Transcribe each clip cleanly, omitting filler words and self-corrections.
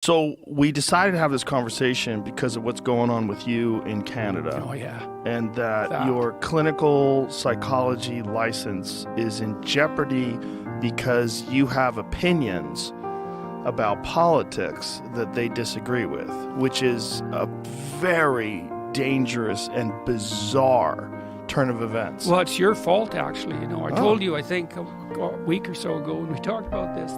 So we decided to have this conversation because of what's going on with you in Canada. Oh, yeah. And that your clinical psychology license is in jeopardy because you have opinions about politics that they disagree with, which is a very dangerous and bizarre turn of events. Well, it's your fault, actually. I told you, I think, a week or so ago when we talked about this.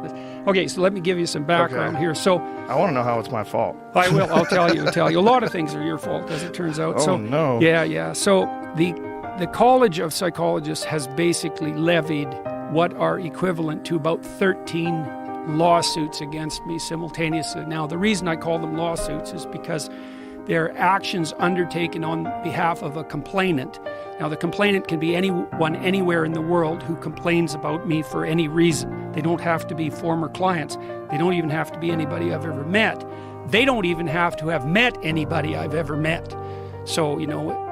Okay, so let me give you some background here. So I want to know how it's my fault. I will. I'll tell you. A lot of things are your fault, as it turns out. Oh, no. Yeah. So the College of Psychologists has basically levied what are equivalent to about 13 lawsuits against me simultaneously. Now, the reason I call them lawsuits is because they're actions undertaken on behalf of a complainant. Now, the complainant can be anyone anywhere in the world who complains about me for any reason. They don't have to be former clients. They don't even have to be anybody I've ever met. They don't even have to have met anybody I've ever met. So,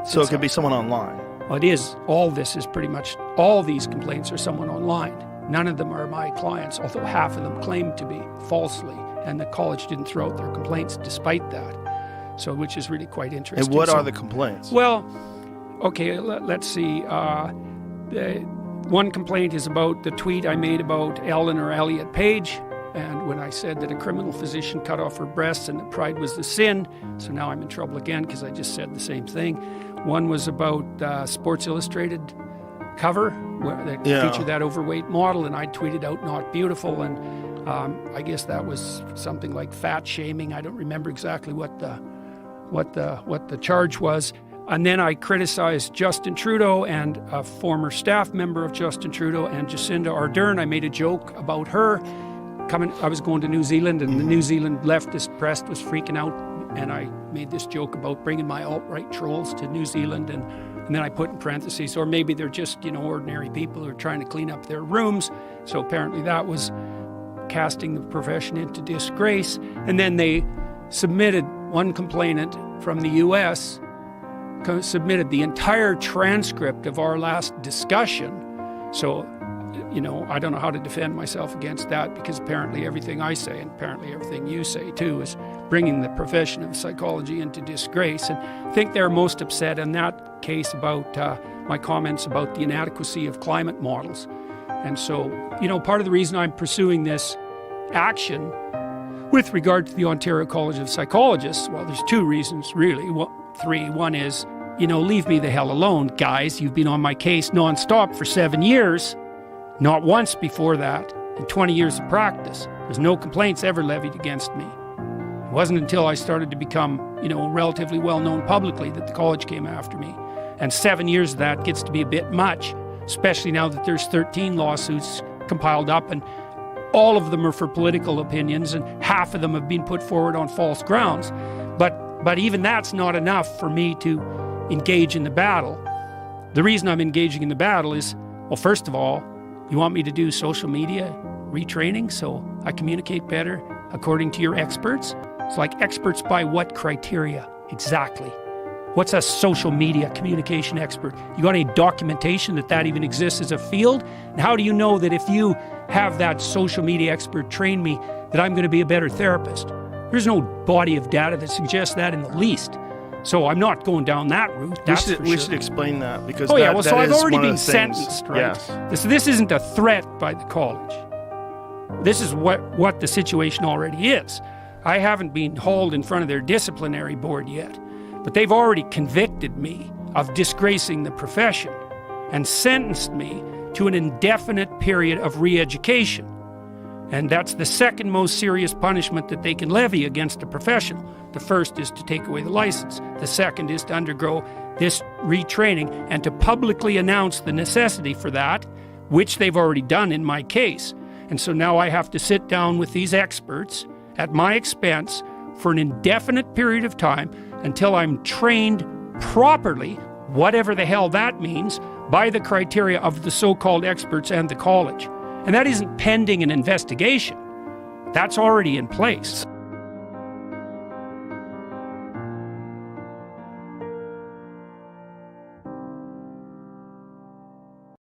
So it could be someone online. Well, it is. All this is pretty much, all these complaints are someone online. None of them are my clients, although half of them claim to be falsely. And the college didn't throw out their complaints despite that. So, which is really quite interesting. And what are the complaints? Well, okay, let's see. One complaint is about the tweet I made about Ellen or Elliot Page, and when I said that a criminal physician cut off her breasts and that pride was the sin. So now I'm in trouble again because I just said the same thing. One was about Sports Illustrated cover where they featured that overweight model, and I tweeted out "not beautiful," and I guess that was something like fat shaming. I don't remember exactly what the charge was. And then I criticized Justin Trudeau and a former staff member of Justin Trudeau and Jacinda Ardern. I made a joke about her I was going to New Zealand, and the New Zealand leftist press was freaking out, and I made this joke about bringing my alt-right trolls to New Zealand, and then I put in parentheses, or maybe they're just, ordinary people who are trying to clean up their rooms. So apparently that was casting the profession into disgrace. And then they submitted, one complainant from the U.S. submitted the entire transcript of our last discussion. So, I don't know how to defend myself against that, because apparently everything I say, and apparently everything you say too, is bringing the profession of psychology into disgrace. And I think they're most upset in that case about my comments about the inadequacy of climate models. And so, part of the reason I'm pursuing this action with regard to the Ontario College of Psychologists, well, there's two reasons, really. Well, three. One is, leave me the hell alone, guys. You've been on my case nonstop for 7 years. Not once before that, in 20 years of practice. There's no complaints ever levied against me. It wasn't until I started to become, relatively well-known publicly that the college came after me. And 7 years of that gets to be a bit much, especially now that there's 13 lawsuits compiled up, and all of them are for political opinions, and half of them have been put forward on false grounds. But even that's not enough for me to engage in the battle. The reason I'm engaging in the battle is, well, first of all, you want me to do social media retraining so I communicate better according to your experts? It's like, experts by what criteria exactly? What's a social media communication expert? You got any documentation that even exists as a field? And how do you know that if you have that social media expert train me, that I'm going to be a better therapist? There's no body of data that suggests that in the least. So I'm not going down that route. We should explain that, because so I've already been sentenced, right? Yes. This isn't a threat by the college. This is what the situation already is. I haven't been hauled in front of their disciplinary board yet, but they've already convicted me of disgracing the profession and sentenced me to an indefinite period of re-education. And that's the second most serious punishment that they can levy against a professional. The first is to take away the license. The second is to undergo this retraining and to publicly announce the necessity for that, which they've already done in my case. And so now I have to sit down with these experts at my expense for an indefinite period of time until I'm trained properly, whatever the hell that means, by the criteria of the so-called experts and the college. And that isn't pending an investigation. That's already in place.